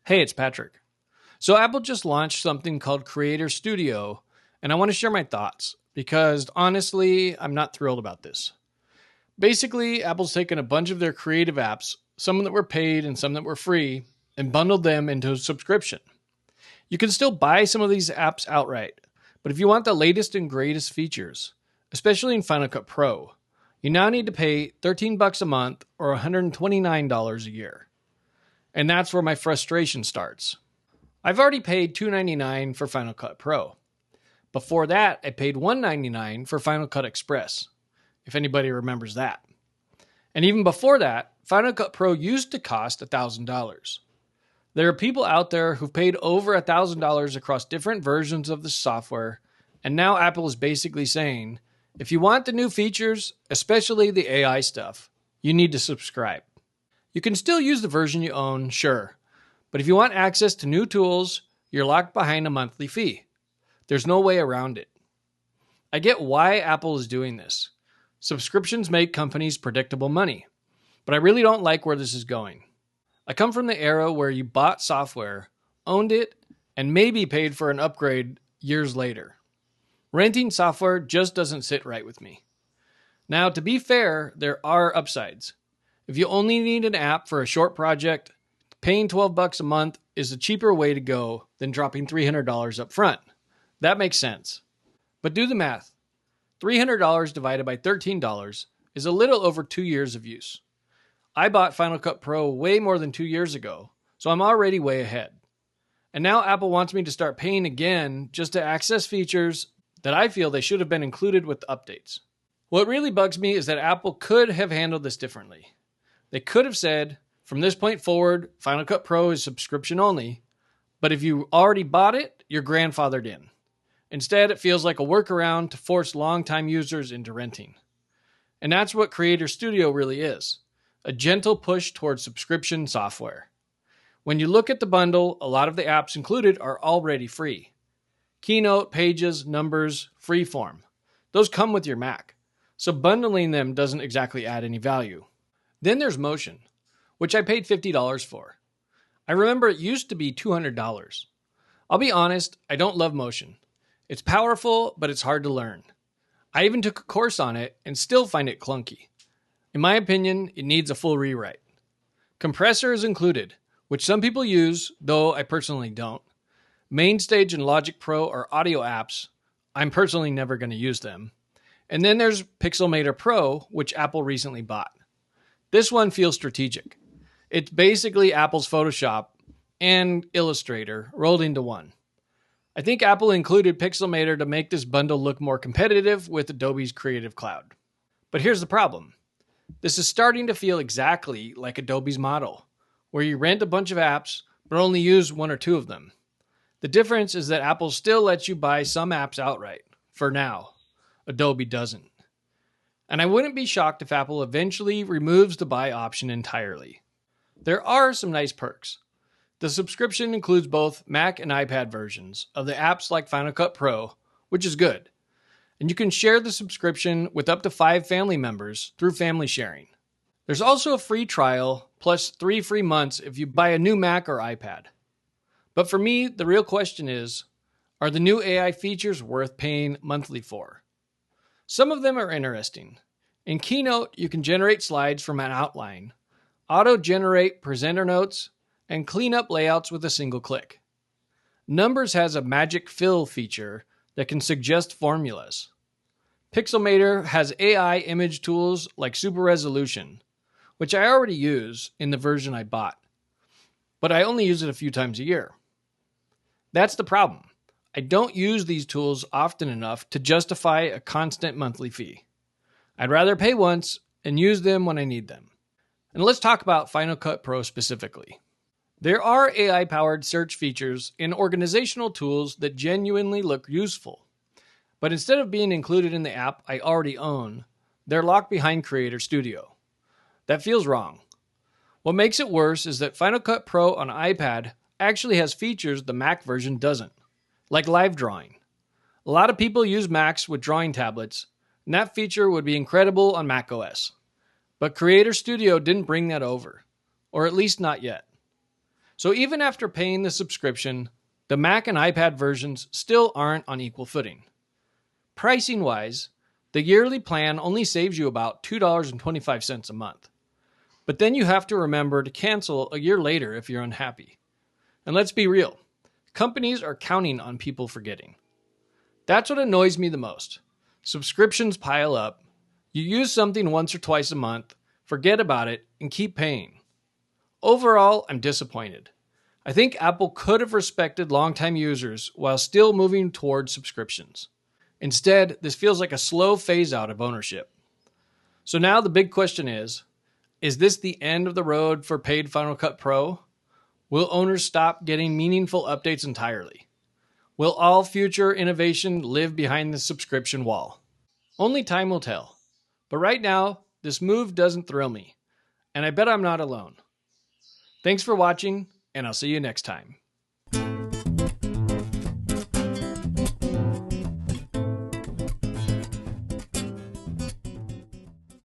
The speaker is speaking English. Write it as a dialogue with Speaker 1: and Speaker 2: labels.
Speaker 1: Hey, it's Patrick. So Apple just launched something called Creator Studio, and I want to share my thoughts because honestly, I'm not thrilled about this. Basically, Apple's taken a bunch of their creative apps, some that were paid and some that were free, and bundled them into a subscription. You can still buy some of these apps outright, but if you want the latest and greatest features, especially in Final Cut Pro, you now need to pay $13 a month or $129 a year. And that's where my frustration starts. I've already paid $299 for Final Cut Pro. Before that, I paid $199 for Final Cut Express, if anybody remembers that. And even before that, Final Cut Pro used to cost $1,000. There are people out there who've paid over $1,000 across different versions of the software, and now Apple is basically saying, if you want the new features, especially the AI stuff, you need to subscribe. You can still use the version you own, sure, but if you want access to new tools, you're locked behind a monthly fee. There's no way around it. I get why Apple is doing this. Subscriptions make companies predictable money, but I really don't like where this is going. I come from the era where you bought software, owned it, and maybe paid for an upgrade years later. Renting software just doesn't sit right with me. Now, to be fair, there are upsides. If you only need an app for a short project, paying $12 a month is a cheaper way to go than dropping $300 up front. That makes sense. But do the math. $300 divided by $13 is a little over 2 years of use. I bought Final Cut Pro way more than 2 years ago, so I'm already way ahead. And now Apple wants me to start paying again just to access features that I feel they should have been included with the updates. What really bugs me is that Apple could have handled this differently. They could have said, from this point forward, Final Cut Pro is subscription only, but if you already bought it, you're grandfathered in. Instead, it feels like a workaround to force longtime users into renting. And that's what Creator Studio really is, a gentle push towards subscription software. When you look at the bundle, a lot of the apps included are already free. Keynote, Pages, Numbers, Freeform. Those come with your Mac, so bundling them doesn't exactly add any value. Then there's Motion, which I paid $50 for. I remember it used to be $200. I'll be honest, I don't love Motion. It's powerful, but it's hard to learn. I even took a course on it and still find it clunky. In my opinion, it needs a full rewrite. Compressor is included, which some people use, though I personally don't. Mainstage and Logic Pro are audio apps. I'm personally never going to use them. And then there's Pixelmator Pro, which Apple recently bought. This one feels strategic. It's basically Apple's Photoshop and Illustrator rolled into one. I think Apple included Pixelmator to make this bundle look more competitive with Adobe's Creative Cloud. But here's the problem. This is starting to feel exactly like Adobe's model, where you rent a bunch of apps, but only use one or two of them. The difference is that Apple still lets you buy some apps outright, for now. Adobe doesn't. And I wouldn't be shocked if Apple eventually removes the buy option entirely. There are some nice perks. The subscription includes both Mac and iPad versions of the apps like Final Cut Pro, which is good. And you can share the subscription with up to 5 family members through family sharing. There's also a free trial plus 3 free months if you buy a new Mac or iPad. But for me, the real question is, are the new AI features worth paying monthly for? Some of them are interesting. In Keynote, you can generate slides from an outline, auto-generate presenter notes, and clean up layouts with a single click. Numbers has a magic fill feature that can suggest formulas. Pixelmator has AI image tools like Super Resolution, which I already use in the version I bought, but I only use it a few times a year. That's the problem. I don't use these tools often enough to justify a constant monthly fee. I'd rather pay once and use them when I need them. And let's talk about Final Cut Pro specifically. There are AI-powered search features in organizational tools that genuinely look useful. But instead of being included in the app I already own, they're locked behind Creator Studio. That feels wrong. What makes it worse is that Final Cut Pro on iPad actually has features the Mac version doesn't, like live drawing. A lot of people use Macs with drawing tablets, and that feature would be incredible on macOS. But Creator Studio didn't bring that over, or at least not yet. So even after paying the subscription, the Mac and iPad versions still aren't on equal footing. Pricing wise, the yearly plan only saves you about $2.25 a month. But then you have to remember to cancel a year later if you're unhappy. And let's be real, companies are counting on people forgetting. That's what annoys me the most. Subscriptions pile up, you use something once or twice a month, forget about it, and keep paying. Overall, I'm disappointed. I think Apple could have respected longtime users while still moving towards subscriptions. Instead, this feels like a slow phase out of ownership. So now the big question is this the end of the road for paid Final Cut Pro? Will owners stop getting meaningful updates entirely? Will all future innovation live behind the subscription wall? Only time will tell. But right now, this move doesn't thrill me. And I bet I'm not alone. Thanks for watching, and I'll see you next time.